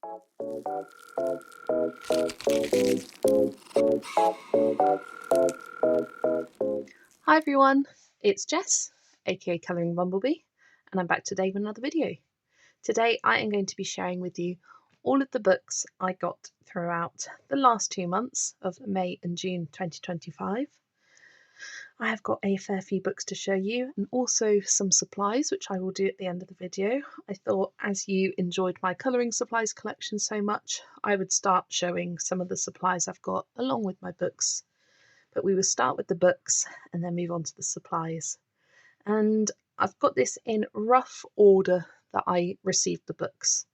Hi everyone, it's Jess, aka Colouring Bumblebee, and I'm back today with another video. Today I am going to be sharing with you all of the books I got throughout the last 2 months of May and June 2025. I have got a fair few books to show you and also some supplies, which I will do at the end of the video. I thought as you enjoyed my colouring supplies collection so much, I would start showing some of the supplies I've got along with my books. But we will start with the books and then move on to the supplies. And I've got this in rough order that I received the books.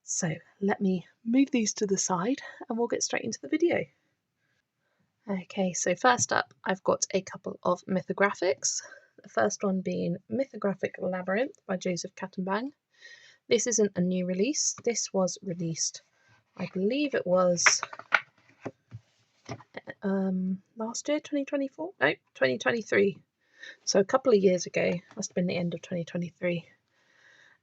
So let me move these to the side and we'll get straight into the video. Okay, so first up I've got a couple of mythographics. The first one being Mythographic Labyrinth by Joseph Cattenbang. This isn't a new release. This was released, I believe it was last year, 2024? No, 2023. So a couple of years ago, must have been the end of 2023.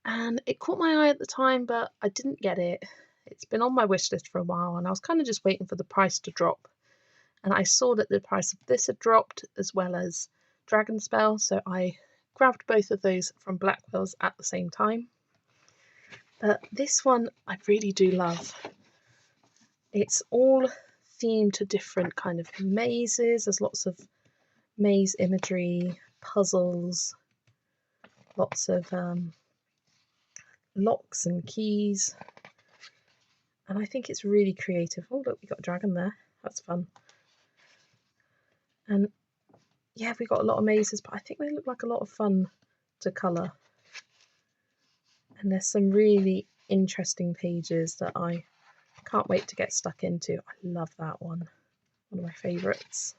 And it caught my eye at the time, but I didn't get it. It's been on my wish list for a while, and I was kind of just waiting for the price to drop. And I saw that the price of this had dropped, as well as Dragonspell, so I grabbed both of those from Blackwell's at the same time. But this one I really do love. It's all themed to different kind of mazes. There's lots of maze imagery, puzzles, lots of locks and keys, and I think it's really creative. Oh look, we got a dragon there, that's fun. And yeah, we got a lot of mazes, but I think they look like a lot of fun to colour, and there's some really interesting pages that I can't wait to get stuck into. I love that one of my favourites.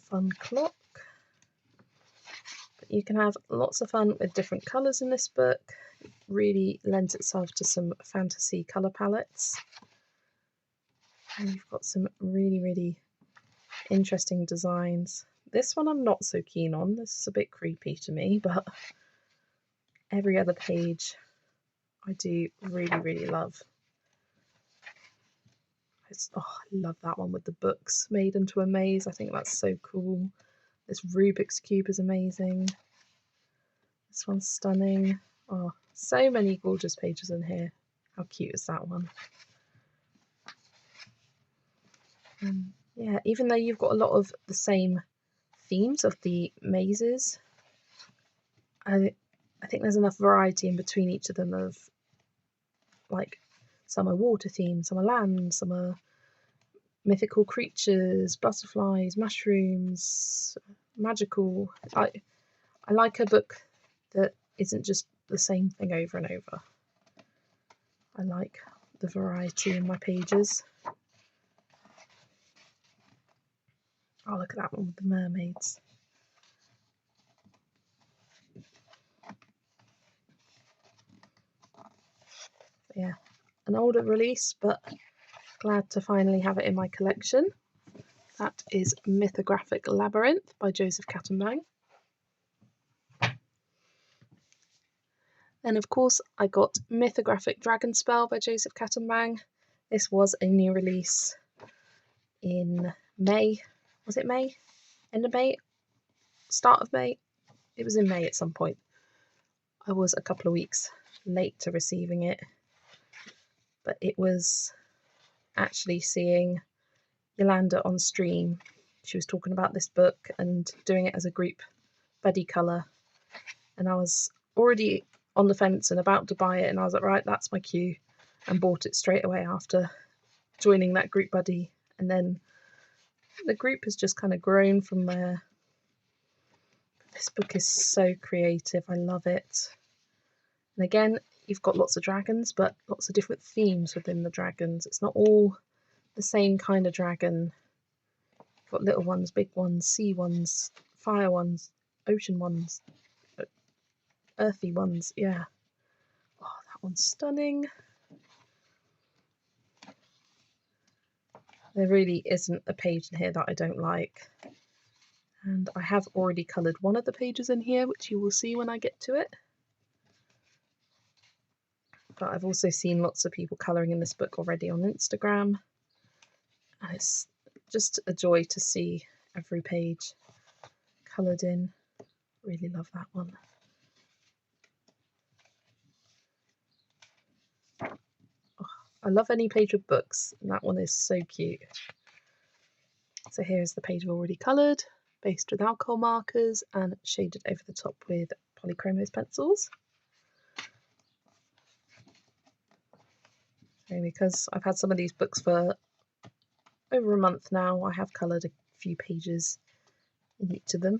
Fun clock. But you can have lots of fun with different colours in this book. It really lends itself to some fantasy colour palettes. And you've got some really interesting designs. This one I'm not so keen on. This is a bit creepy to me, but every other page I do really love. I love that one with the books made into a maze. I think that's so cool. This Rubik's Cube is amazing. This one's stunning. Oh, so many gorgeous pages in here. How cute is that one? Yeah, even though you've got a lot of the same themes of the mazes, I think there's enough variety in between each of them of, like, some are water themed, some are land, some are mythical creatures, butterflies, mushrooms, magical. I like a book that isn't just the same thing over and over. I like the variety in my pages. Oh, look at that one with the mermaids. Yeah, an older release, but glad to finally have it in my collection. That is Mythographic Labyrinth by Joseph Cattenbang. Then of course I got Mythographic Dragonspell by Joseph Cattenbang. This was a new release in May. Was it May? End of May? Start of May? It was in May at some point. I was a couple of weeks late to receiving it, but it was actually seeing Yolanda on stream. She was talking about this book and doing it as a group buddy colour, and I was already on the fence and about to buy it, and I was like, right, that's my cue, and bought it straight away after joining that group buddy. And then the group has just kind of grown from there. This book is so creative. I love it. And again, you've got lots of dragons, but lots of different themes within the dragons. It's not all the same kind of dragon. You've got little ones, big ones, sea ones, fire ones, ocean ones, earthy ones. Yeah. Oh, that one's stunning. There really isn't a page in here that I don't like. And I have already coloured one of the pages in here, which you will see when I get to it. but I've also seen lots of people colouring in this book already on Instagram, and it's just a joy to see every page coloured in. Really love that one. Oh, I love any page with books, and that one is so cute. So here's the page I've already coloured, based with alcohol markers and shaded over the top with polychromos pencils. So because I've had some of these books for over a month now, I have coloured a few pages in each of them.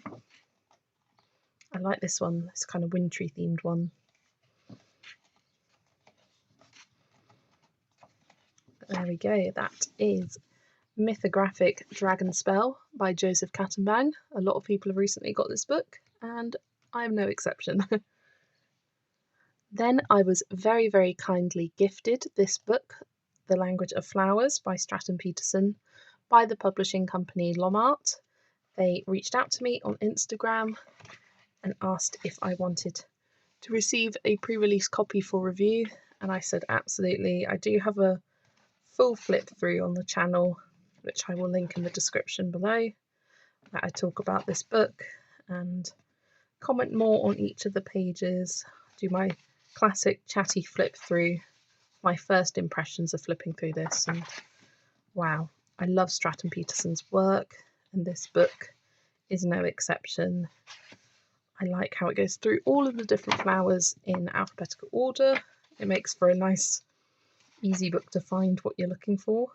I like this one, this kind of wintry themed one. There we go, that is Mythographic Dragon Spell by Joseph Kattenbang. A lot of people have recently got this book, and I'm no exception. Then I was very, very kindly gifted this book, The Language of Flowers by Stratton Peterson, by the publishing company Lomart. They reached out to me on Instagram and asked if I wanted to receive a pre-release copy for review, and I said absolutely. I do have a full flip through on the channel, which I will link in the description below, that I talk about this book and comment more on each of the pages, do my classic chatty flip through, my first impressions of flipping through this, and wow, I love Stratton Peterson's work, and this book is no exception. I like how it goes through all of the different flowers in alphabetical order. It makes for a nice, easy book to find what you're looking for.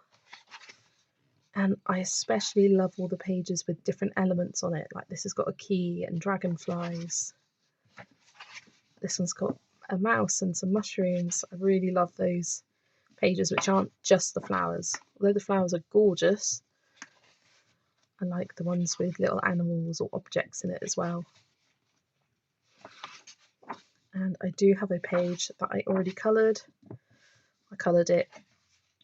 And I especially love all the pages with different elements on it, like this has got a key and dragonflies. This one's got a mouse and some mushrooms. I really love those pages which aren't just the flowers. Although the flowers are gorgeous, I like the ones with little animals or objects in it as well. And I do have a page that I already coloured. I coloured it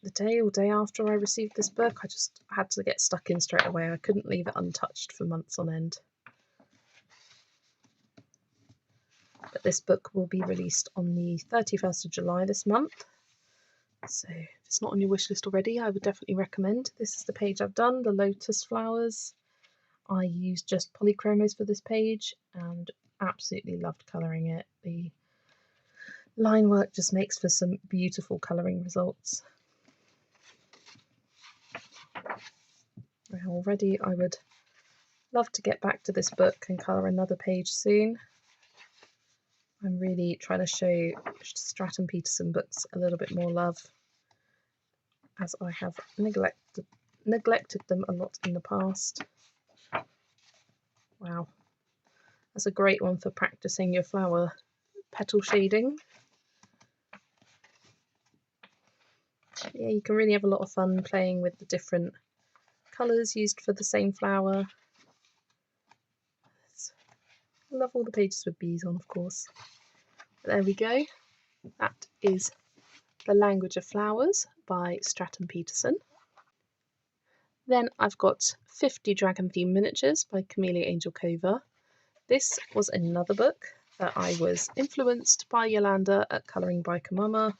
the day or day after I received this book. I just had to get stuck in straight away. I couldn't leave it untouched for months on end. But this book will be released on the 31st of July this month. So if it's not on your wish list already, I would definitely recommend. This is the page I've done, the lotus flowers. I used just polychromos for this page and absolutely loved colouring it. The line work just makes for some beautiful colouring results. Already I would love to get back to this book and colour another page soon. I'm really trying to show Stratton Peterson books a little bit more love, as I have neglected them a lot in the past. Wow, that's a great one for practicing your flower petal shading. Yeah, you can really have a lot of fun playing with the different colours used for the same flower. I love all the pages with bees on, of course. But there we go. That is The Language of Flowers by Stratton Peterson. Then I've got 50 Dragon Themed Miniatures by Camellia Angel Cover. This was another book that I was influenced by Yolanda at Colouring by Kamama.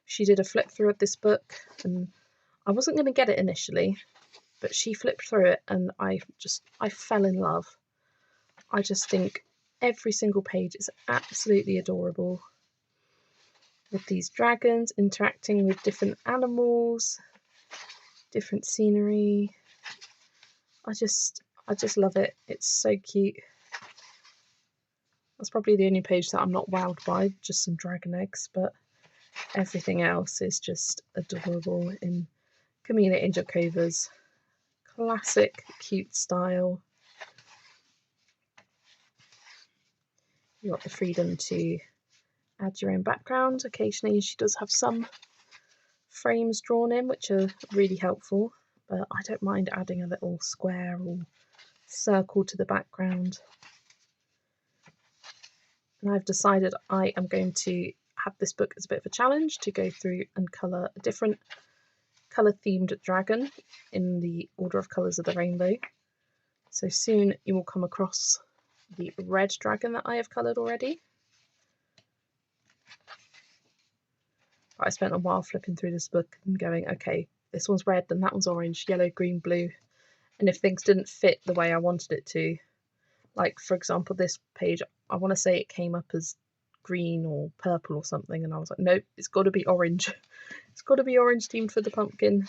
She did a flip through of this book, and I wasn't going to get it initially, but she flipped through it and I fell in love. I just think every single page is absolutely adorable, with these dragons interacting with different animals, different scenery. I just love it. It's so cute. That's probably the only page that I'm not wowed by, just some dragon eggs, but everything else is just adorable in Camellia Angel Cover's classic cute style. You've got the freedom to add your own background. Occasionally she does have some frames drawn in, which are really helpful, but I don't mind adding a little square or circle to the background. And I've decided I am going to have this book as a bit of a challenge to go through and colour a different colour themed dragon in the order of colours of the rainbow. So soon you will come across the red dragon that I have coloured already. But I spent a while flipping through this book and going, okay, this one's red and that one's orange, yellow, green, blue. And if things didn't fit the way I wanted it to, like for example this page, I want to say it came up as green or purple or something, and I was like, nope, it's got to be orange. It's got to be orange themed for the pumpkin.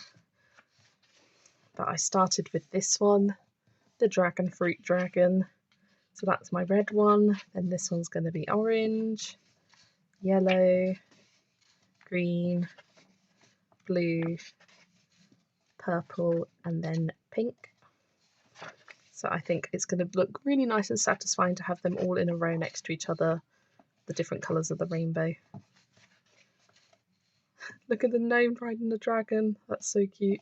But I started with this one, the dragon fruit dragon. So that's my red one. Then this one's going to be orange, yellow, green, blue, purple, and then pink. So I think it's going to look really nice and satisfying to have them all in a row next to each other, the different colours of the rainbow. Look at the gnome riding the dragon, that's so cute.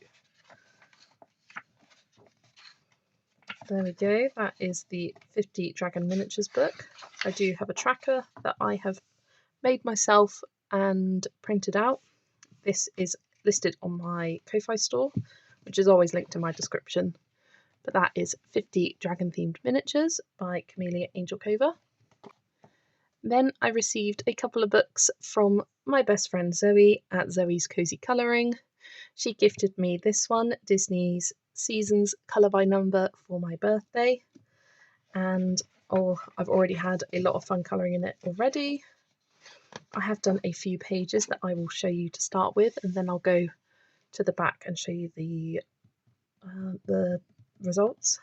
There we go, that is the 50 Dragon Miniatures book. I do have a tracker that I have made myself and printed out. This is listed on my Ko-Fi store, which is always linked in my description. But that is 50 Dragon Themed Miniatures by Camellia Angel Cover. Then I received a couple of books from my best friend Zoe at Zoe's Cozy Colouring. She gifted me this one, Disney's Seasons Colour by Number, for my birthday. And oh, I've already had a lot of fun colouring in it already. I have done a few pages that I will show you to start with, and then I'll go to the back and show you the results.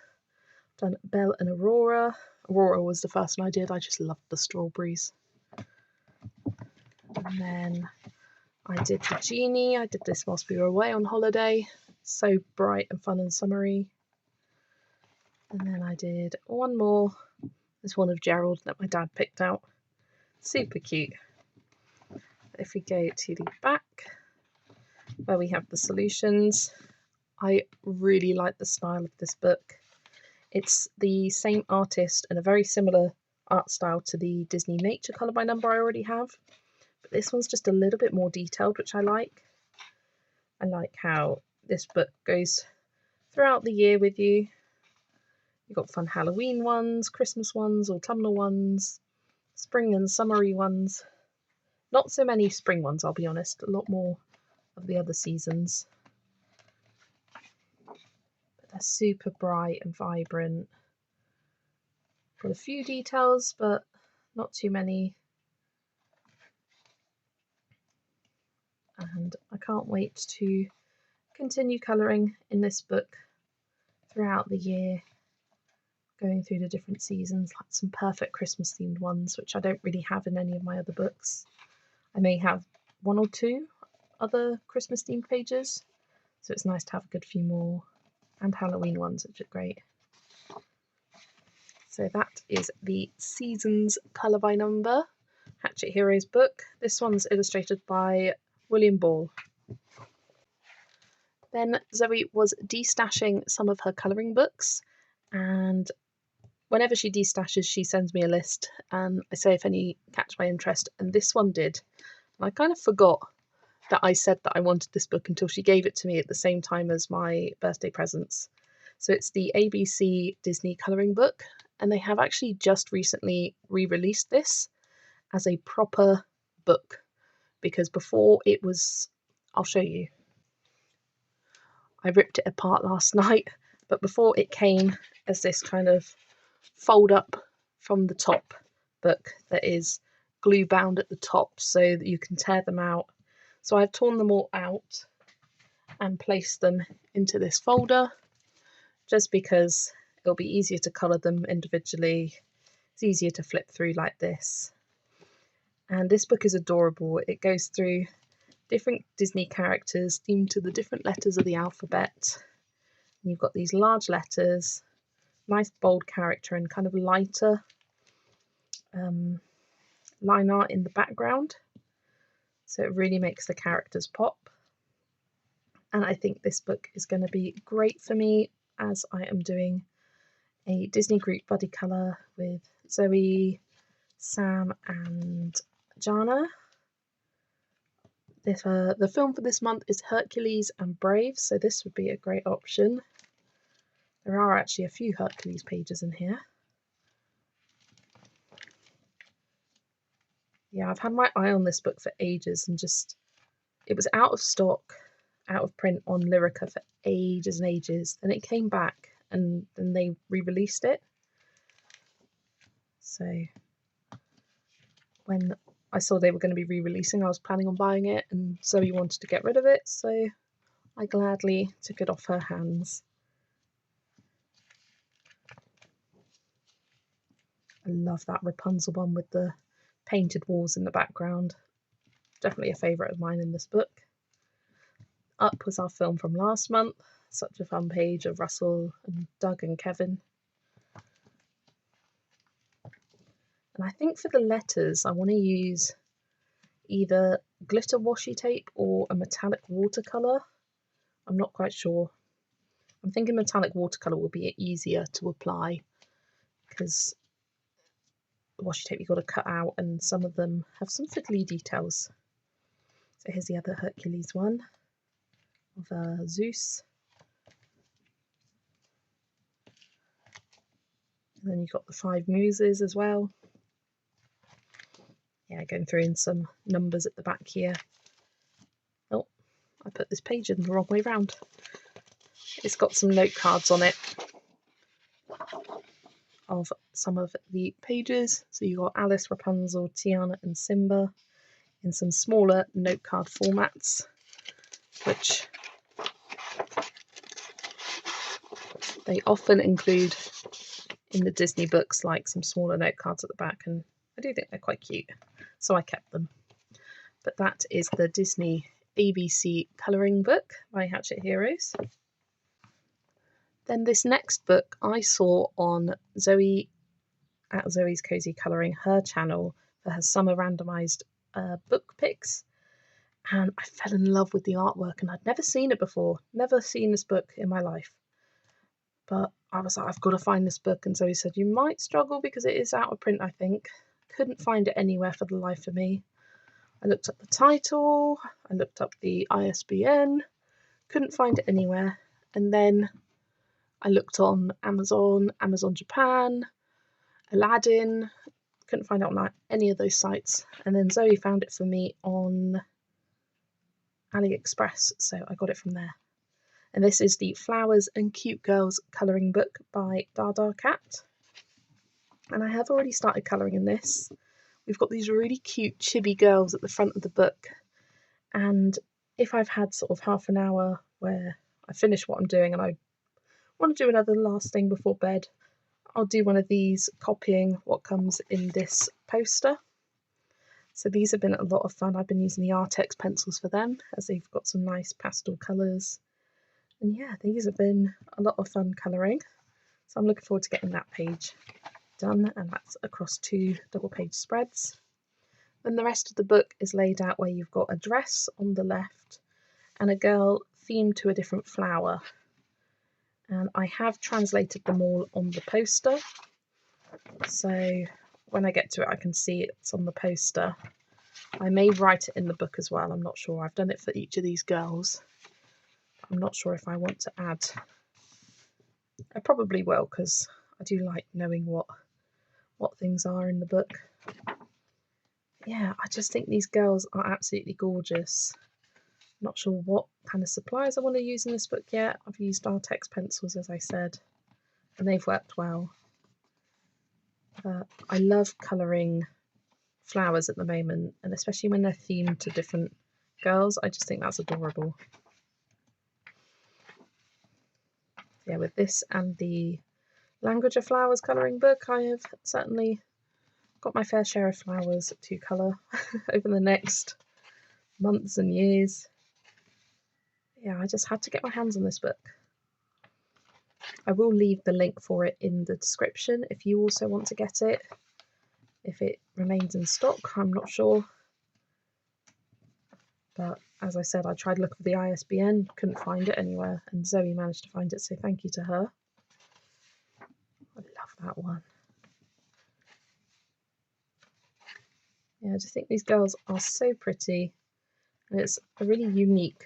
I've done Belle and Aurora. Aurora was the first one I did. I just loved the strawberries. And then I did the genie. I did this whilst we were away on holiday. So bright and fun and summery. And then I did one more. This one of Gerald that my dad picked out. Super cute. If we go to the back, where we have the solutions, I really like the style of this book. It's the same artist and a very similar art style to the Disney Nature Colour by Number I already have. But this one's just a little bit more detailed, which I like. I like how this book goes throughout the year with you. You've got fun Halloween ones, Christmas ones, autumnal ones, spring and summery ones. Not so many spring ones, I'll be honest. A lot more of the other seasons. But they're super bright and vibrant. Got a few details, but not too many. And I can't wait to continue colouring in this book throughout the year, going through the different seasons, like some perfect Christmas themed ones, which I don't really have in any of my other books. I may have one or two other Christmas themed pages, so it's nice to have a good few more, and Halloween ones, which are great. So that is the Seasons Colour by Number Hatchet Heroes book. This one's illustrated by William Ball. Then Zoe was destashing some of her colouring books, and whenever she destashes, she sends me a list, and I say if any catch my interest, and this one did. And I kind of forgot that I said that I wanted this book until she gave it to me at the same time as my birthday presents. So it's the ABC Disney colouring book, and they have actually just recently re-released this as a proper book, because before it was, I'll show you. I ripped it apart last night, but before it came as this kind of fold up from the top book that is glue bound at the top so that you can tear them out. So I've torn them all out and placed them into this folder just because it'll be easier to colour them individually. It's easier to flip through like this. And this book is adorable. It goes through different Disney characters themed to the different letters of the alphabet. And you've got these large letters, nice bold character, and kind of lighter line art in the background. So it really makes the characters pop. And I think this book is going to be great for me as I am doing a Disney group buddy colour with Zoe, Sam and Jana. The film for this month is Hercules and Brave, so this would be a great option. There are actually a few Hercules pages in here. Yeah, I've had my eye on this book for ages and just it was out of stock, out of print on Lyrica for ages and ages. Then it came back and then they re-released it. So when I saw they were going to be re-releasing, I was planning on buying it, and Zoe wanted to get rid of it, so I gladly took it off her hands. I love that Rapunzel one with the painted walls in the background. Definitely a favourite of mine in this book. Up was our film from last month. Such a fun page of Russell and Doug and Kevin. And I think for the letters, I want to use either glitter washi tape or a metallic watercolour. I'm not quite sure. I'm thinking metallic watercolour will be easier to apply because the washi tape you've got to cut out and some of them have some fiddly details. So here's the other Hercules one of Zeus. And then you've got the 5 muses as well. Yeah, going through in some numbers at the back here. Oh, I put this page in the wrong way round. It's got some note cards on it of some of the pages. So you've got Alice, Rapunzel, Tiana and Simba in some smaller note card formats, which they often include in the Disney books, like some smaller note cards at the back, and I do think they're quite cute, so I kept them. But that is the Disney ABC colouring book by Hatchet Heroes. Then this next book I saw on Zoe at Zoe's Cozy Colouring, her channel, for her summer randomised book picks, and I fell in love with the artwork, and I'd never seen it before, never seen this book in my life. But I was like, I've got to find this book, and Zoe said, you might struggle because it is out of print, I think. Couldn't find it anywhere for the life of me. I looked up the title, I looked up the ISBN, couldn't find it anywhere. And then I looked on Amazon, Amazon Japan, Aladdin, couldn't find it on any of those sites. And then Zoe found it for me on AliExpress, so I got it from there. And this is the Flowers and Cute Girls colouring book by Dada Cat. And I have already started colouring in this. We've got these really cute chibi girls at the front of the book. And if I've had sort of half an hour where I finish what I'm doing and I want to do another last thing before bed, I'll do one of these copying what comes in this poster. So these have been a lot of fun. I've been using the Artex pencils for them, as they've got some nice pastel colours. And yeah, these have been a lot of fun colouring. So I'm looking forward to getting that page done, and that's across 2 double page spreads. Then the rest of the book is laid out where you've got a dress on the left and a girl themed to a different flower. And I have translated them all on the poster. So when I get to it, I can see it's on the poster. I may write it in the book as well, I'm not sure. I've done it for each of these girls. I'm not sure if I want to add. I probably will, because I do like knowing what things are in the book. Yeah, I just think these girls are absolutely gorgeous. I'm not sure what kind of supplies I want to use in this book yet. I've used Artex pencils, as I said, and they've worked well. I love colouring flowers at the moment, and especially when they're themed to different girls. I just think that's adorable. Yeah, with this and the Language of Flowers colouring book, I have certainly got my fair share of flowers to colour over the next months and years. Yeah, I just had to get my hands on this book. I will leave the link for it in the description if you also want to get it. If it remains in stock, I'm not sure. But as I said, I tried looking for the ISBN, couldn't find it anywhere, and Zoe managed to find it, so thank you to her. I love that one. Yeah, I just think these girls are so pretty, and it's a really unique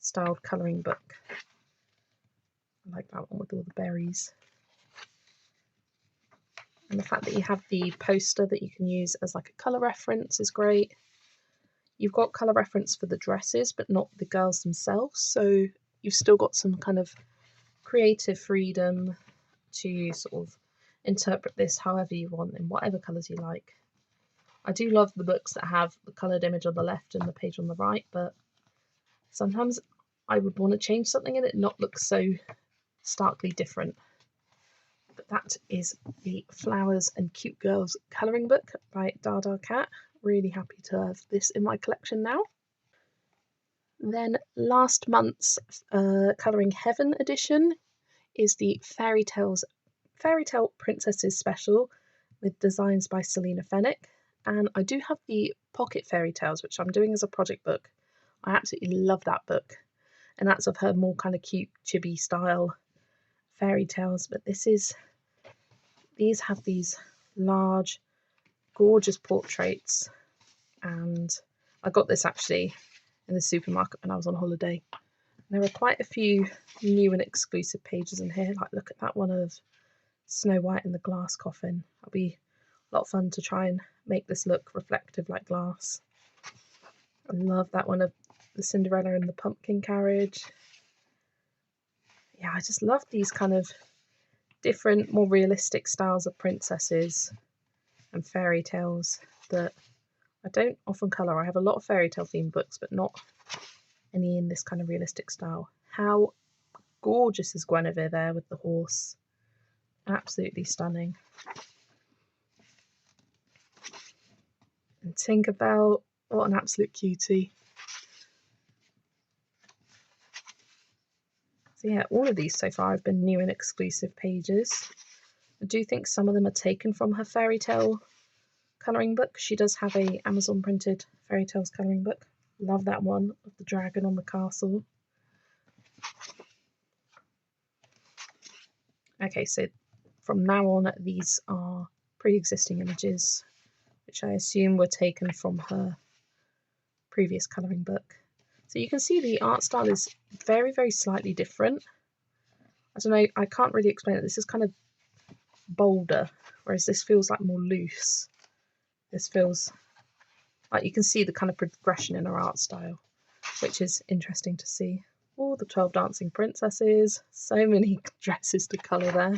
styled colouring book. I like that one with all the berries. And the fact that you have the poster that you can use as like a colour reference is great. You've got colour reference for the dresses, but not the girls themselves, so you've still got some kind of creative freedom to sort of interpret this however you want, in whatever colours you like. I do love the books that have the coloured image on the left and the page on the right, but sometimes I would want to change something and it not look so starkly different. But that is the Flowers and Cute Girls colouring book by Dada Cat. Really happy to have this in my collection now. Then last month's Colouring Heaven edition is the Fairy Tale Princesses special with designs by Selena Fennick. And I do have the Pocket Fairy Tales, which I'm doing as a project book. I absolutely love that book. And that's of her more kind of cute, chibi style fairy tales. But these have these large, gorgeous portraits. And I got this actually in the supermarket when I was on holiday. And there are quite a few new and exclusive pages in here. Like, look at that one of Snow White in the glass coffin. That'll be a lot of fun to try and make this look reflective like glass. I love that one of the Cinderella in the pumpkin carriage. Yeah, I just love these kind of different, more realistic styles of princesses and fairy tales that I don't often colour. I have a lot of fairy tale themed books, but not any in this kind of realistic style. How gorgeous is Guinevere there with the horse? Absolutely stunning. And Tinkerbell, what an absolute cutie. So yeah, all of these so far have been new and exclusive pages. I do think some of them are taken from her fairy tale colouring book. She does have a Amazon printed fairy tales colouring book. Love that one of the dragon on the castle. Okay, so from now on these are pre-existing images, which I assume were taken from her previous colouring book. So you can see the art style is very, very slightly different. I don't know, I can't really explain it. This is kind of bolder, whereas this feels like more loose. This feels like you can see the kind of progression in her art style, which is interesting to see. Oh, the 12 Dancing Princesses. So many dresses to colour there.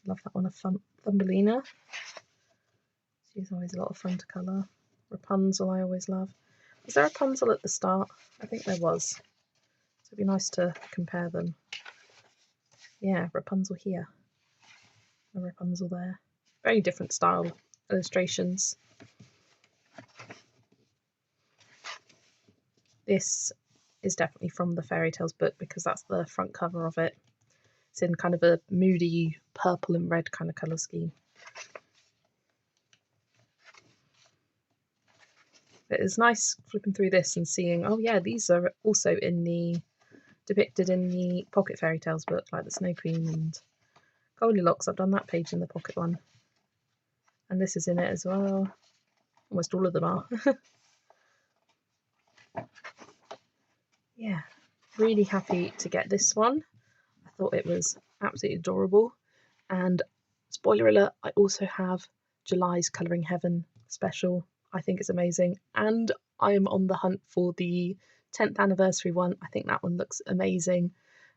Love that one of Thumbelina. She's always a lot of fun to colour. Rapunzel I always love. Was there a Rapunzel at the start? I think there was. So it'd be nice to compare them. Yeah, Rapunzel here. A Rapunzel there. Very different style illustrations. This is definitely from the Fairy Tales book because that's the front cover of it. It's in kind of a moody purple and red kind of colour scheme. But it's nice flipping through this and seeing, oh yeah, these are also depicted in the Pocket Fairy Tales book, like the Snow Queen and Goldilocks. I've done that page in the pocket one. And this is in it as well. Almost all of them are. Yeah, really happy to get this one. I thought it was absolutely adorable. And spoiler alert, I also have July's Colouring Heaven special. I think it's amazing. And I am on the hunt for the 10th anniversary one. I think that one looks amazing.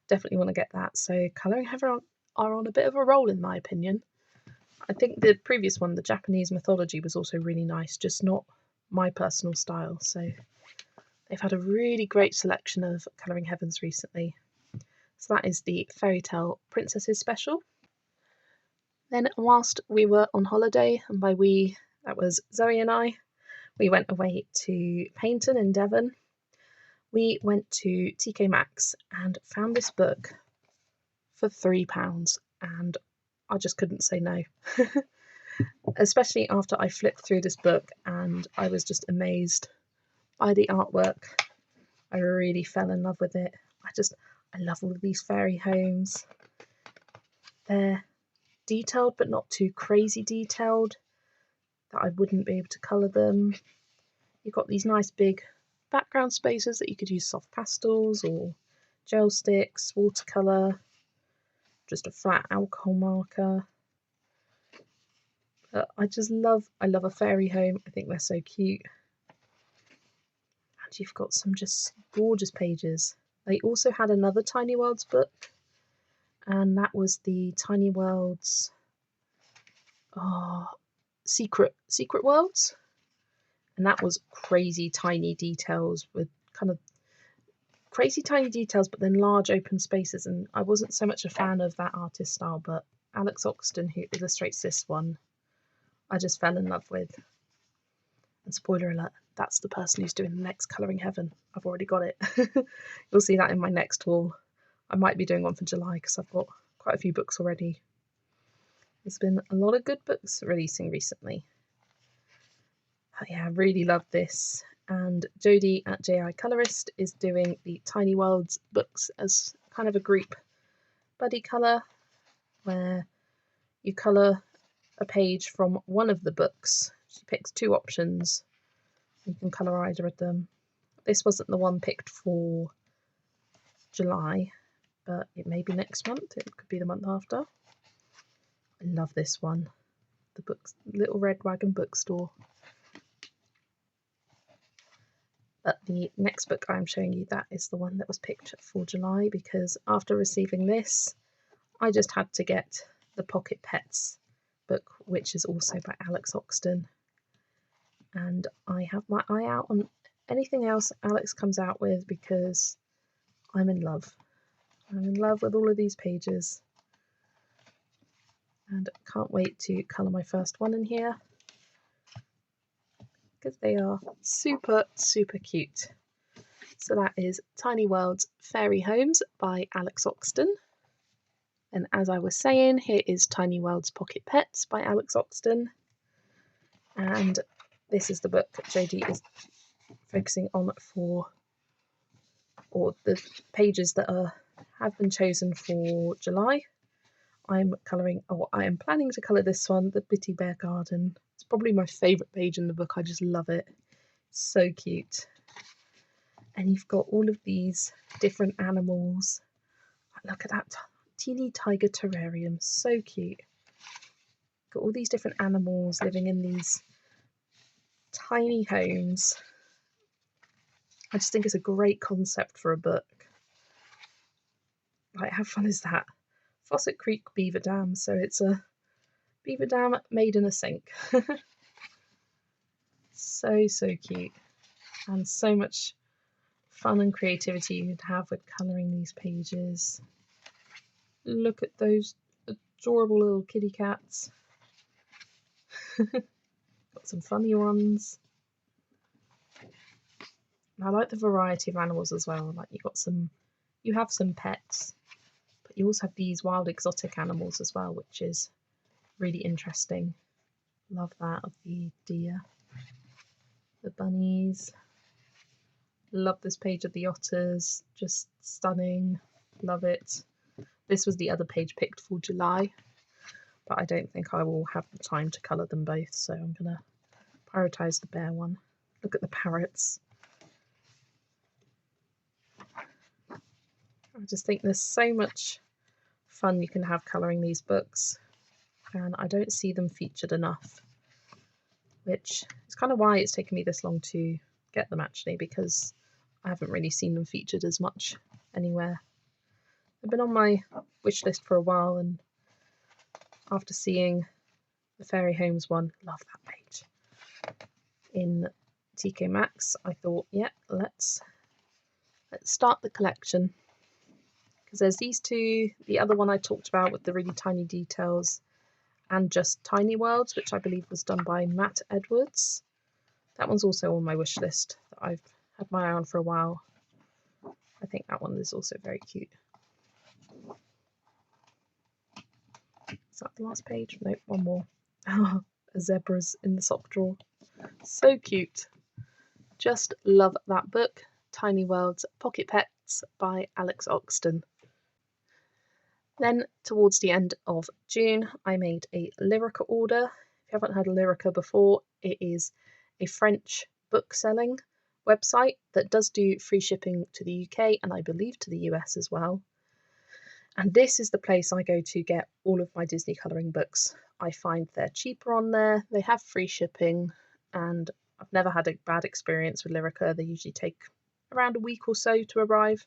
Definitely want to get that. So Colouring Heaven are on a bit of a roll in my opinion. I think the previous one, the Japanese mythology, was also really nice, just not my personal style. So they've had a really great selection of Colouring Heavens recently. So that is the Fairy Tale Princesses special. Then whilst we were on holiday, and by we, that was Zoe and I, we went away to Paignton in Devon. We went to TK Maxx and found this book for £3 and I just couldn't say no. Especially after I flipped through this book and I was just amazed by the artwork. I really fell in love with it. I love all of these fairy homes. They're detailed but not too crazy detailed that I wouldn't be able to colour them. You've got these nice big background spaces that you could use soft pastels or gel sticks, watercolour, just a flat alcohol marker. But I love a fairy home. I think they're so cute. And you've got some just gorgeous pages. They also had another Tiny Worlds book, and that was the Tiny Worlds Secret Worlds. And that was crazy tiny details with kind of crazy tiny details, but then large open spaces. And I wasn't so much a fan of that artist style, but Alex Oxton, who illustrates this one, I just fell in love with. And spoiler alert, that's the person who's doing the next Colouring Heaven. I've already got it. You'll see that in my next haul. I might be doing one for July because I've got quite a few books already. There's been a lot of good books releasing recently. But yeah, I really love this. And Jodie at JI Colorist is doing the Tiny Worlds books as kind of a group buddy colour, where you colour a page from one of the books. She picks two options. You can colour either of them. This wasn't the one picked for July, but it may be next month. It could be the month after. I love this one. The books, Little Red Wagon Bookstore. But the next book I'm showing you, that is the one that was picked for July, because after receiving this, I just had to get the Pocket Pets book, which is also by Alex Oxton. And I have my eye out on anything else Alex comes out with, because I'm in love. I'm in love with all of these pages. And I can't wait to colour my first one in here, because they are super, super cute. So that is Tiny Worlds Fairy Homes by Alex Oxton. And as I was saying, here is Tiny Worlds Pocket Pets by Alex Oxton. And this is the book that Jodie is focusing on for, or the pages that have been chosen for July. I am planning to colour this one, the Bitty Bear Garden. It's probably my favourite page in the book. I just love it. So cute. And you've got all of these different animals. Look at that teeny tiger terrarium, so cute. Got all these different animals living in these tiny homes. I just think it's a great concept for a book. Like, how fun is that? Fawcett Creek Beaver Dam, so it's a beaver dam made in a sink. So, so cute. And so much fun and creativity you could have with colouring these pages. Look at those adorable little kitty cats. Got some funny ones. I like the variety of animals as well. Like, you have some pets, but you also have these wild exotic animals as well, which is really interesting. Love that, of the deer, the bunnies. Love this page of the otters, just stunning. Love it. This was the other page picked for July, but I don't think I will have the time to colour them both, so I'm going to prioritise the bear one. Look at the parrots. I just think there's so much fun you can have colouring these books, and I don't see them featured enough, which is kind of why it's taken me this long to get them, actually, because I haven't really seen them featured as much anywhere. They've been on my wish list for a while, and after seeing the Fairy Homes one, love that page, in TK Maxx, I thought, yeah, let's start the collection. Because there's these two, the other one I talked about with the really tiny details, and just Tiny Worlds, which I believe was done by Matt Edwards. That one's also on my wish list that I've had my eye on for a while. I think that one is also very cute. Is that the last page? Nope, one more. A zebra's in the sock drawer. So cute. Just love that book. Tiny Worlds Pocket Pets by Alex Oxton. Then towards the end of June, I made a Lyrica order. If you haven't heard of Lyrica before, it is a French book selling website that does do free shipping to the UK and I believe to the US as well. And this is the place I go to get all of my Disney colouring books. I find they're cheaper on there, they have free shipping, and I've never had a bad experience with Lyrica. They usually take around a week or so to arrive,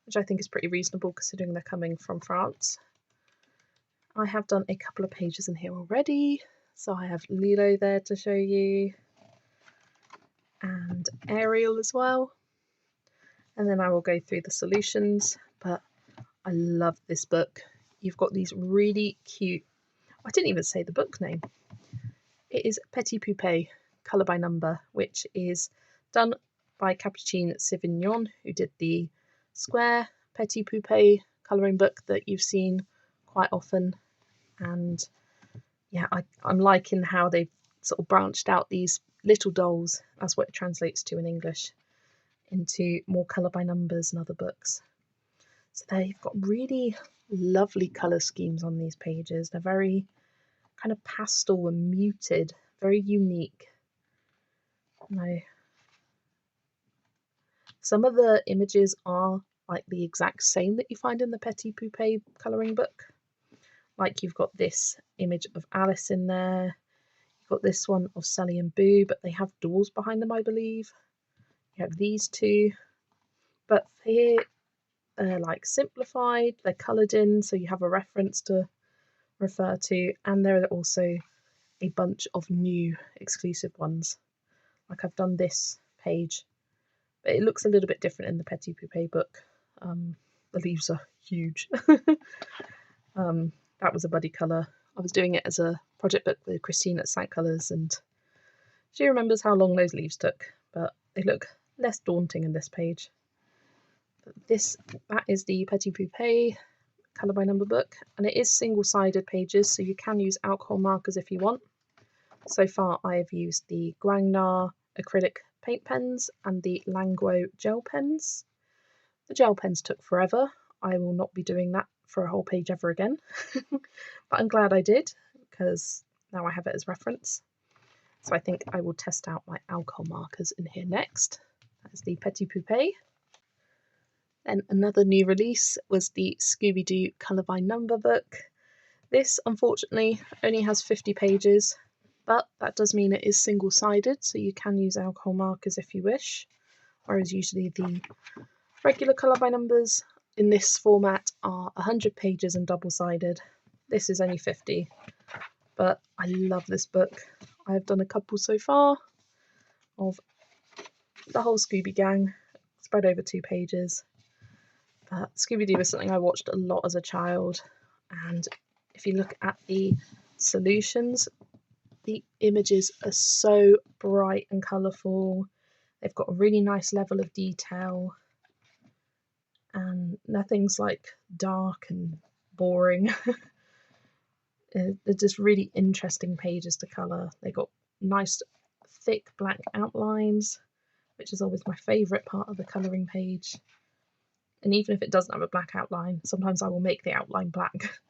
which I think is pretty reasonable considering they're coming from France. I have done a couple of pages in here already. So I have Lilo there to show you, and Ariel as well. And then I will go through the solutions, but I love this book. You've got these really cute, I didn't even say the book name. It is Petit Poupée, Colour by Number, which is done by Capucine Sivignon, who did the square Petit Poupée colouring book that you've seen quite often. And yeah, I'm liking how they've sort of branched out these little dolls, that's what it translates to in English, into more colour by numbers and other books. So they've got really lovely colour schemes on these pages. They're very kind of pastel and muted, very unique. Now, some of the images are like the exact same that you find in the Petit Poupée colouring book. Like you've got this image of Alice in there, you've got this one of Sally and Boo, but they have doors behind them, I believe. You have these two, but here they're like simplified, they're coloured in, so you have a reference to refer to, and there are also a bunch of new exclusive ones. Like I've done this page, but it looks a little bit different in the Petit Poupée book. The leaves are huge. That was a buddy colour. I was doing it as a project book with Christine at Sight Colours, and she remembers how long those leaves took, but they look less daunting in this page. But that is the Petit Poupée colour by number book, and it is single-sided pages, so you can use alcohol markers if you want. So far I have used the Guangna acrylic paint pens and the Languo gel pens. The gel pens took forever. I will not be doing that for a whole page ever again. But I'm glad I did, because now I have it as reference. So I think I will test out my alcohol markers in here next. That is the Petit Poupée. Then another new release was the Scooby-Doo Colour by Number book. This, unfortunately, only has 50 pages, but that does mean it is single-sided, so you can use alcohol markers if you wish, whereas usually the regular colour by numbers in this format are 100 pages and double-sided. This is only 50, but I love this book. I have done a couple so far of the whole Scooby gang, spread over 2 pages. Scooby-Doo was something I watched a lot as a child, and if you look at the solutions, the images are so bright and colourful. They've got a really nice level of detail, and nothing's like dark and boring. They're just really interesting pages to colour. They got nice thick black outlines, which is always my favourite part of the colouring page. And even if it doesn't have a black outline, sometimes I will make the outline black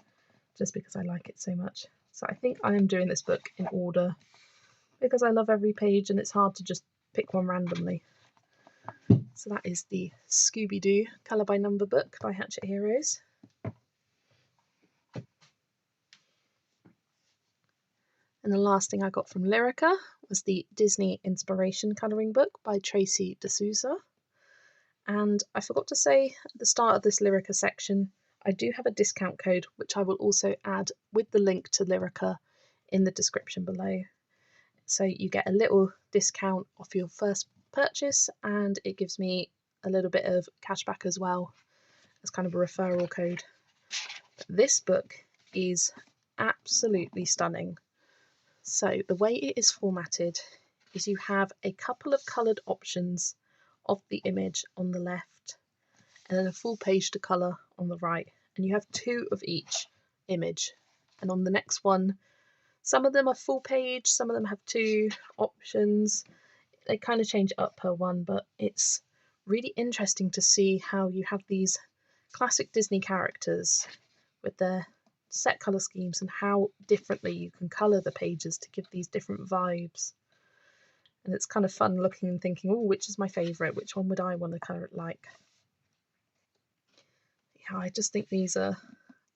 just because I like it so much. So I think I am doing this book in order because I love every page and it's hard to just pick one randomly. So that is the Scooby-Doo Colour by Number book by Hatchet Heroes. And the last thing I got from Lyrica was the Disney Inspiration Colouring book by Tracy D'Souza. And I forgot to say at the start of this Lyrica section, I do have a discount code, which I will also add with the link to Lyrica in the description below. So you get a little discount off your first purchase, and it gives me a little bit of cashback as well as kind of a referral code. But this book is absolutely stunning. So the way it is formatted is you have a couple of coloured options of the image on the left and then a full page to colour on the right, and you have 2 of each image, and on the next one some of them are full page, some of them have 2 options. They kind of change it up per one, but it's really interesting to see how you have these classic Disney characters with their set colour schemes and how differently you can colour the pages to give these different vibes. And it's kind of fun looking and thinking, oh, which is my favourite? Which one would I want to colour it like? yeah, I just think these are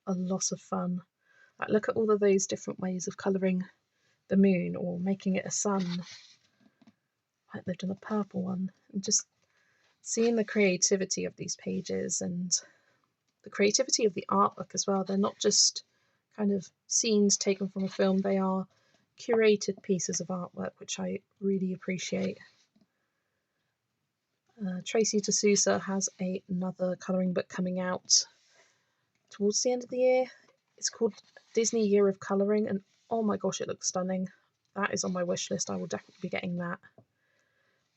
a lot of fun. Like, look at all of those different ways of colouring the moon or making it a sun. Like they've done a purple one, and just seeing the creativity of these pages and the creativity of the artwork as well. They're not just kind of scenes taken from a film, they are curated pieces of artwork, which I really appreciate. Tracy D'Souza has another colouring book coming out towards the end of the year. It's called Disney Year of Colouring, and oh my gosh, it looks stunning. That is on my wish list. I will definitely be getting that.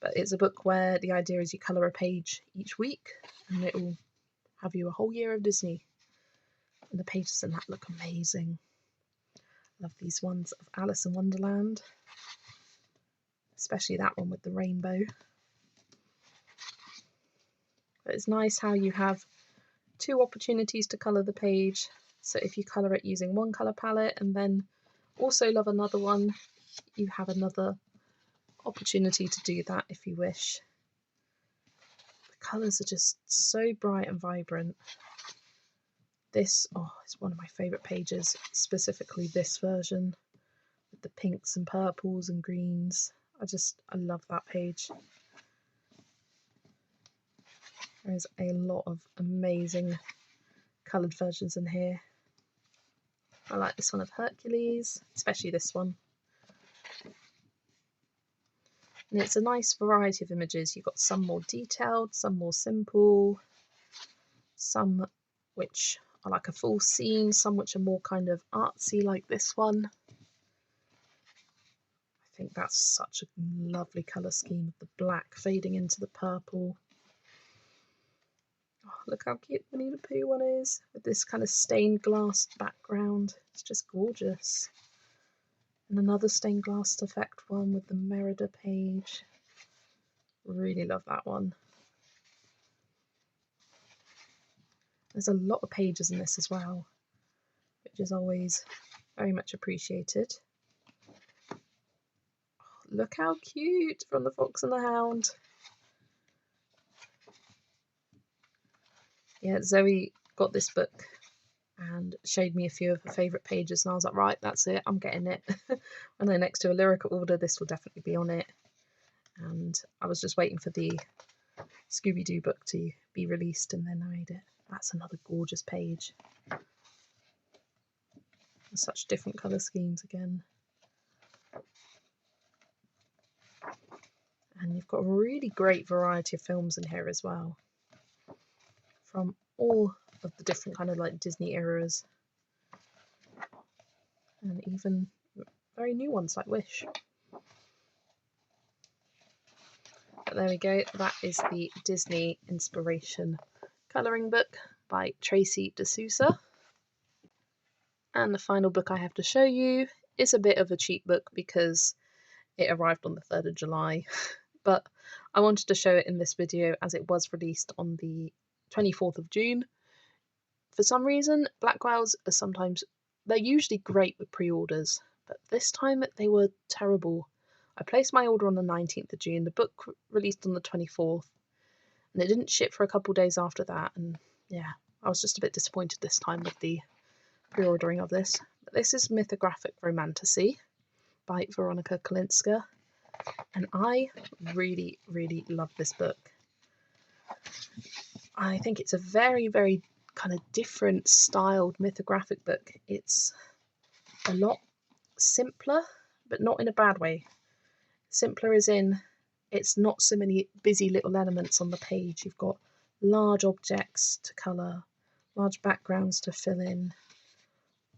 But it's a book where the idea is you colour a page each week and it will have you a whole year of Disney. And the pages in that look amazing. Love these ones of Alice in Wonderland, especially that one with the rainbow. But it's nice how you have two opportunities to colour the page. So if you colour it using one colour palette and then also love another one, you have another opportunity to do that if you wish. The colours are just so bright and vibrant. This, oh, it's one of my favourite pages, specifically this version with the pinks and purples and greens. I love that page. There's a lot of amazing coloured versions in here. I like this one of Hercules, especially this one. And it's a nice variety of images. You've got some more detailed, some more simple, some which are like a full scene, some which are more kind of artsy like this one. I think that's such a lovely colour scheme with the black fading into the purple. Oh, look how cute the Winnie the Pooh one is with this kind of stained glass background. It's just gorgeous. And another stained glass effect one with the Merida page. Really love that one. There's a lot of pages in this as well, which is always very much appreciated. Oh, look how cute from The Fox and the Hound. Yeah, Zoe got this book and showed me a few of her favourite pages, and I was like, right, that's it, I'm getting it. When I next do a lyrical order, this will definitely be on it. And I was just waiting for the Scooby-Doo book to be released, and then I made it. That's another gorgeous page. Such different colour schemes again. And you've got a really great variety of films in here as well, from all of the different kind of like Disney eras, and even very new ones like Wish. But there we go, that is the Disney Inspiration colouring book by Tracy D'Souza. And the final book I have to show you is a bit of a cheap book because it arrived on the 3rd of July, but I wanted to show it in this video as it was released on the 24th of June. For some reason, Blackwells are sometimes, they're usually great with pre-orders, but this time they were terrible. I placed my order on the 19th of June, the book released on the 24th, and it didn't ship for a couple of days after that, and yeah, I was just a bit disappointed this time with the pre-ordering of this. But this is Mythographic Romanty by Veronica Kalinska, and I really, really love this book. I think it's a very, very kind of different styled mythographic book. It's a lot simpler, but not in a bad way. Simpler as in it's not so many busy little elements on the page. You've got large objects to colour, large backgrounds to fill in.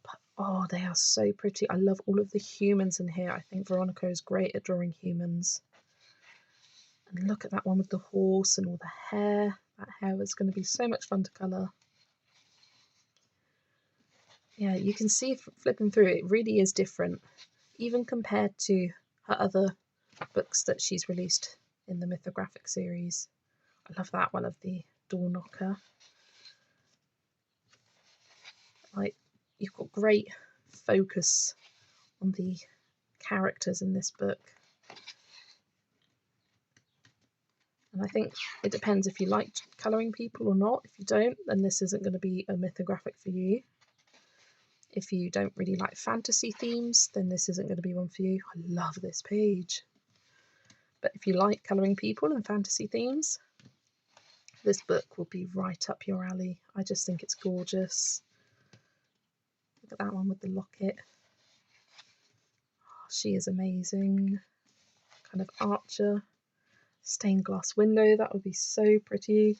But oh, they are so pretty. I love all of the humans in here. I think Veronica is great at drawing humans. And look at that one with the horse and all the hair. That hair is going to be so much fun to colour. Yeah, you can see flipping through, it really is different, even compared to her other books that she's released in the Mythographic series. I love that one of the door knocker. Like, you've got great focus on the characters in this book. And I think it depends if you like colouring people or not. If you don't, then this isn't going to be a mythographic for you. If you don't really like fantasy themes, then this isn't going to be one for you. I love this page. But if you like colouring people and fantasy themes, this book will be right up your alley. I just think it's gorgeous. Look at that one with the locket. Oh, she is amazing. Kind of archer. Stained glass window, that would be so pretty.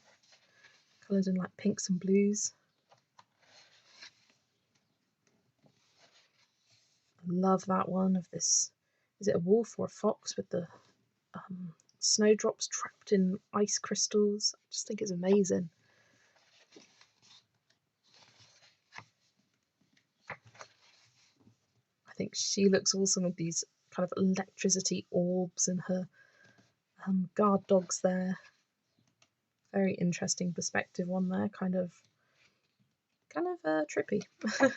Coloured in like pinks and blues. I love that one of this. Is it a wolf or a fox with the snowdrops trapped in ice crystals? I just think it's amazing. I think she looks awesome with these kind of electricity orbs and her guard dogs there. Very interesting perspective on there, kind of trippy. I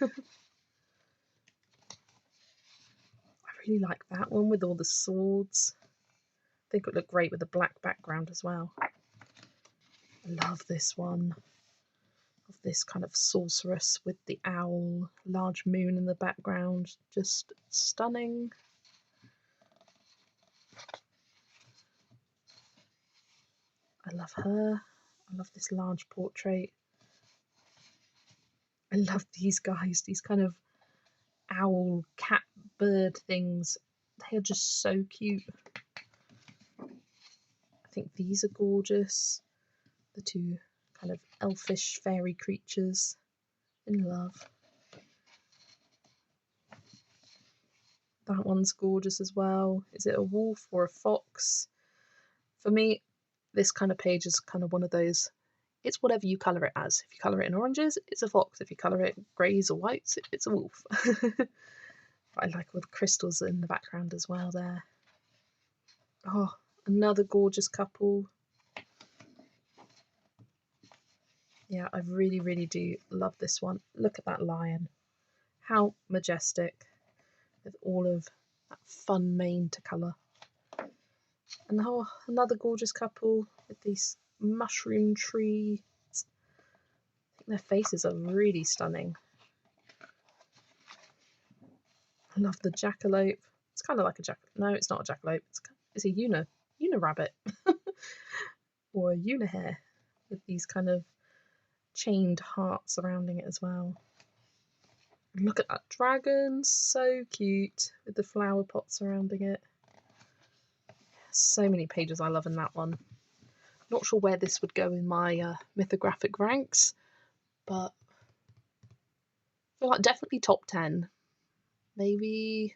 really like that one with all the swords. I think it would look great with a black background as well. I love this one of this kind of sorceress with the owl, large moon in the background, just stunning. I love her. I love this large portrait. I love these guys, these kind of owl, cat, bird things. They are just so cute. I think these are gorgeous. The two kind of elfish fairy creatures in love. That one's gorgeous as well. Is it a wolf or a fox? For me, this kind of page is kind of one of those, it's whatever you colour it as. If you colour it in oranges, it's a fox. If you colour it greys or whites, it's a wolf. I like all the crystals in the background as well there. Oh, another gorgeous couple. Yeah, I really, really do love this one. Look at that lion. How majestic, with all of that fun mane to colour. And oh, another gorgeous couple with these mushroom trees. I think their faces are really stunning. I love the jackalope. It's kind of like a no, it's not a jackalope. It's a unirabbit or a unihare with these kind of chained hearts surrounding it as well. Look at that dragon, so cute with the flower pot surrounding it. So many pages I love in that one. Not sure where this would go in my mythographic ranks, but I feel like definitely top 10. Maybe.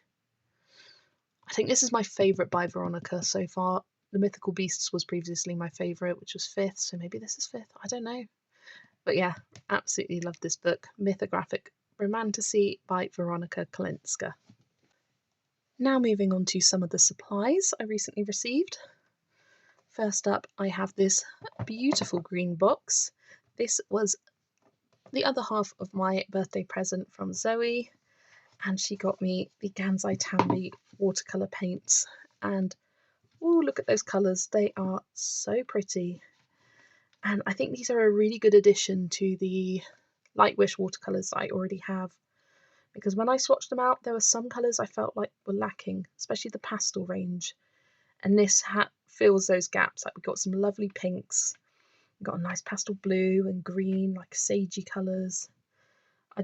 I think this is my favourite by Veronica so far. The Mythical Beasts was previously my favourite, which was 5th, so maybe this is 5th. I don't know. But yeah, absolutely love this book. Mythographic Romanty by Veronica Kalinska. Now moving on to some of the supplies I recently received. First up, I have this beautiful green box. This was the other half of my birthday present from Zoe, and she got me the Gansai Tambi watercolour paints. And oh, look at those colours, they are so pretty. And I think these are a really good addition to the Light Wish watercolours that I already have, because when I swatched them out, there were some colours I felt like were lacking, especially the pastel range. And this hat fills those gaps. Like, we've got some lovely pinks, we've got a nice pastel blue and green, like sagey colours. I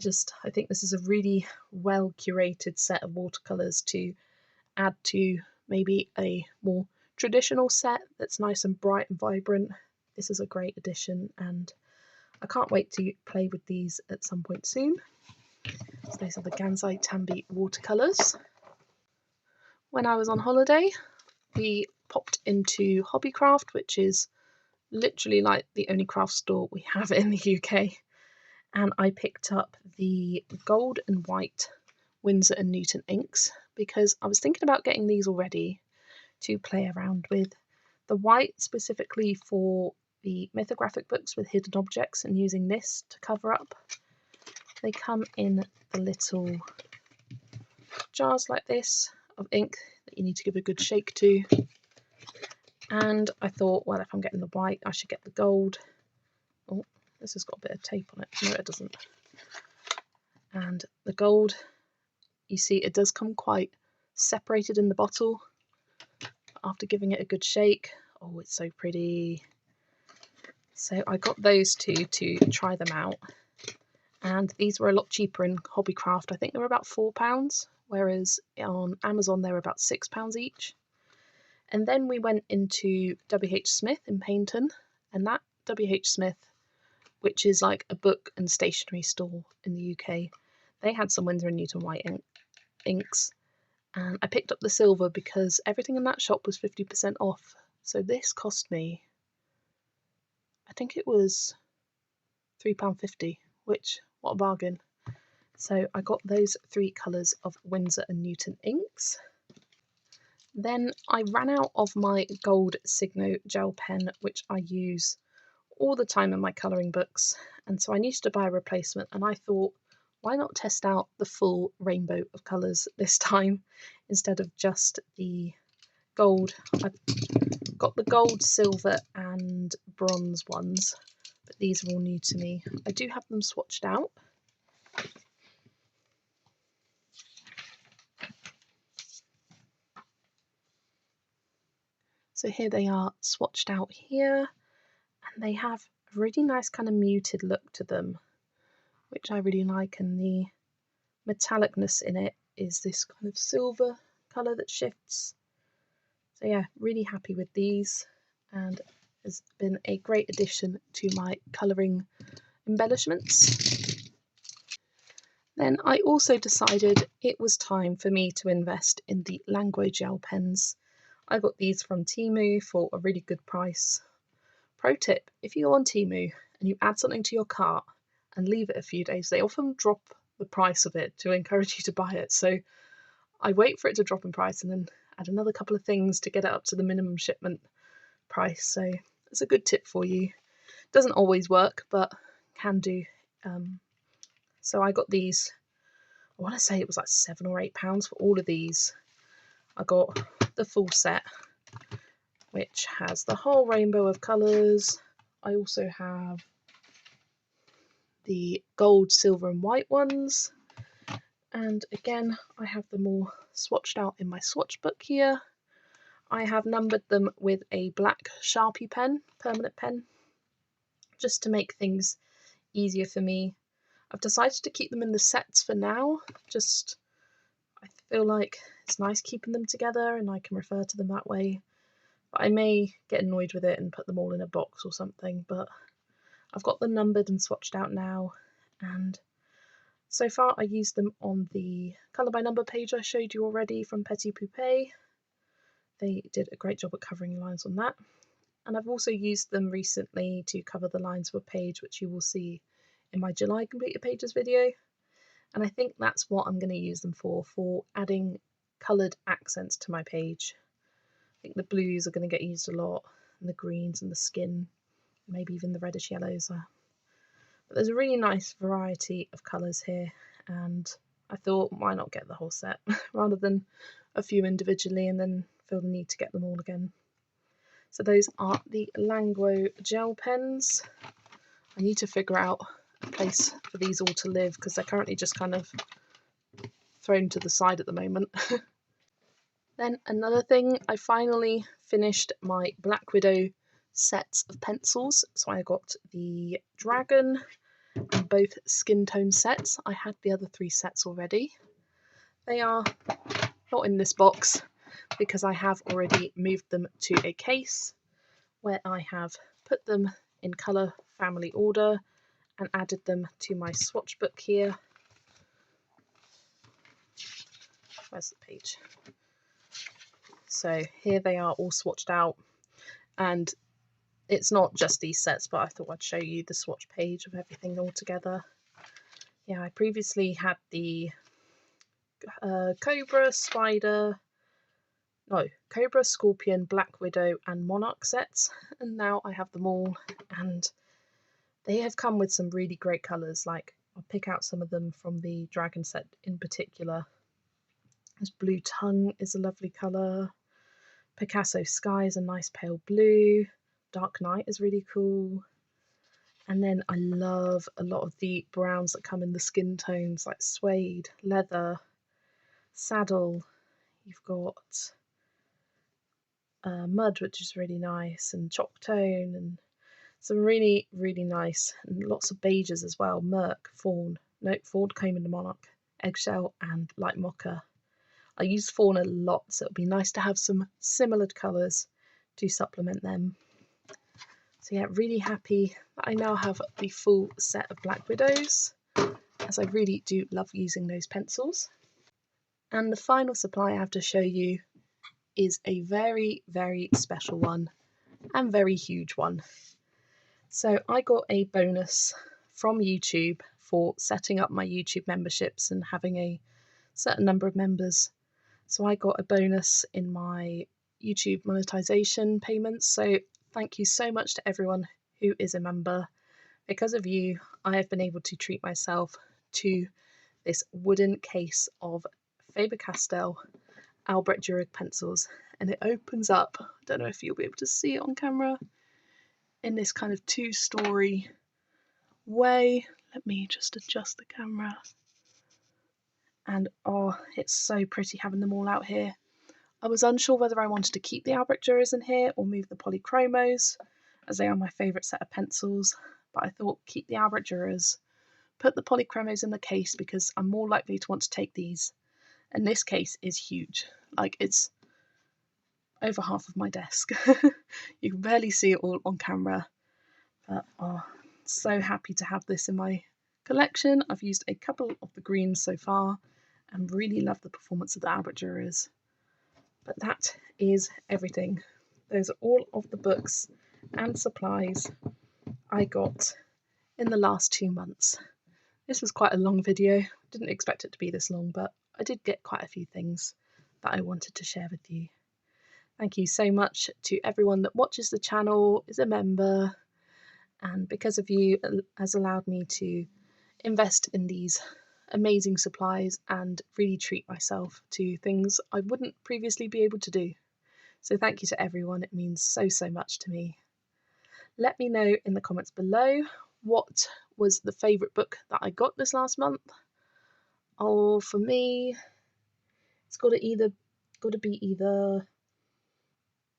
think this is a really well curated set of watercolours to add to maybe a more traditional set that's nice and bright and vibrant. This is a great addition, and I can't wait to play with these at some point soon. So those are the Gansai Tambi watercolours. When I was on holiday, we popped into Hobbycraft, which is literally like the only craft store we have in the UK, and I picked up the gold and white Winsor & Newton inks because I was thinking about getting these already to play around with. The white specifically for the mythographic books with hidden objects and using this to cover up. They come in the little jars like this of ink that you need to give a good shake to. And I thought, well, if I'm getting the white, I should get the gold. Oh, this has got a bit of tape on it. No, it doesn't. And the gold, you see, it does come quite separated in the bottle after giving it a good shake. Oh, it's so pretty. So I got those two to try them out. And these were a lot cheaper in Hobbycraft. I think they were about £4, whereas on Amazon they were about £6 each. And then we went into WH Smith in Paignton, and that WH Smith, which is like a book and stationery store in the UK, they had some Winsor & Newton white inks, and I picked up the silver because everything in that shop was 50% off. So this cost me, I think it was £3.50, which, what a bargain. So I got those 3 colours of Winsor & Newton inks. Then I ran out of my gold Signo gel pen, which I use all the time in my colouring books, and so I needed to buy a replacement, and I thought, why not test out the full rainbow of colours this time instead of just the gold. I've got the gold, silver and bronze ones, but these are all new to me. I do have them swatched out. So here they are swatched out here, and they have a really nice kind of muted look to them, which I really like, and the metallicness in it is this kind of silver colour that shifts. So yeah, really happy with these, and has been a great addition to my colouring embellishments. Then I also decided it was time for me to invest in the Languo gel pens. I got these from Temu for a really good price. Pro tip, if you go on Temu and you add something to your cart and leave it a few days, they often drop the price of it to encourage you to buy it. So I wait for it to drop in price and then add another couple of things to get it up to the minimum shipment price. So it's a good tip for you. Doesn't always work, but can do. So I got these, I want to say it was like £7 or £8 for all of these. I got the full set, which has the whole rainbow of colours. I also have the gold, silver and white ones. And again, I have them all swatched out in my swatch book here. I have numbered them with a black Sharpie pen, permanent pen, just to make things easier for me. I've decided to keep them in the sets for now, just I feel like it's nice keeping them together and I can refer to them that way. But I may get annoyed with it and put them all in a box or something, but I've got them numbered and swatched out now, and so far I used them on the colour by number page I showed you already from Petit Poupée. They did a great job at covering lines on that. And I've also used them recently to cover the lines of a page, which you will see in my July completed pages video. And I think that's what I'm going to use them for adding coloured accents to my page. I think the blues are going to get used a lot, and the greens and the skin, maybe even the reddish yellows. But there's a really nice variety of colours here, and I thought, why not get the whole set rather than a few individually and then feel the need to get them all again. So those are the Languo gel pens. I need to figure out a place for these all to live because they're currently just kind of thrown to the side at the moment. Then another thing, I finally finished my Black Widow sets of pencils. So I got the dragon and both skin tone sets. I had the other 3 sets already. They are not in this box because I have already moved them to a case where I have put them in colour family order and added them to my swatch book here. Where's the page? So here they are all swatched out, and it's not just these sets, but I thought I'd show you the swatch page of everything all together. Yeah, I previously had the Cobra, Scorpion, Black Widow and Monarch sets, and now I have them all, and they have come with some really great colours. Like, I'll pick out some of them from the dragon set in particular. This Blue Tongue is a lovely colour. Picasso Sky is a nice pale blue. Dark Night is really cool. And then I love a lot of the browns that come in the skin tones, like suede, leather, saddle. You've got mud, which is really nice, and chalk tone, and some really, really nice, and lots of beiges as well. Merc, fawn, no, fawn came in the monarch, eggshell, and light mocha. I use fawn a lot, so it'd be nice to have some similar colours to supplement them. So yeah, really happy that I now have the full set of Black Widows, as I really do love using those pencils. And the final supply I have to show you is a very, very special one, and very huge one. So I got a bonus from YouTube for setting up my YouTube memberships and having a certain number of members. So I got a bonus in my YouTube monetization payments. So thank you so much to everyone who is a member. Because of you, I have been able to treat myself to this wooden case of FaberCastell Albrecht Dürer pencils, and it opens up, I don't know if you'll be able to see it on camera, in this kind of two-story way. Let me just adjust the camera. And oh, it's so pretty having them all out here. I was unsure whether I wanted to keep the Albrecht Dürers in here or move the polychromos, as they are my favourite set of pencils, but I thought keep the Albrecht Dürers, put the polychromos in the case because I'm more likely to want to take these. And this case is huge, like it's over half of my desk. You can barely see it all on camera, but oh, so happy to have this in my collection. I've used a couple of the greens so far and really love the performance of the Albrecht Dürers. But that is everything. Those are all of the books and supplies I got in the last 2 months. This was quite a long video. Didn't expect it to be this long, but I did get quite a few things that I wanted to share with you. Thank you so much to everyone that watches the channel, is a member, and because of you has allowed me to invest in these amazing supplies and really treat myself to things I wouldn't previously be able to do. So thank you to everyone, it means so, so much to me. Let me know in the comments below what was the favourite book that I got this last month. Oh, for me, it's got to be either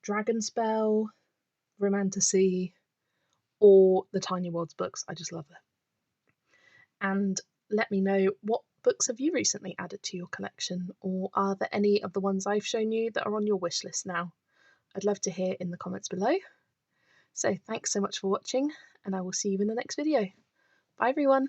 Dragonspell, Romanty, or the Tiny Worlds books. I just love them. And let me know, what books have you recently added to your collection, or are there any of the ones I've shown you that are on your wish list now? I'd love to hear in the comments below. So thanks so much for watching, and I will see you in the next video. Bye everyone!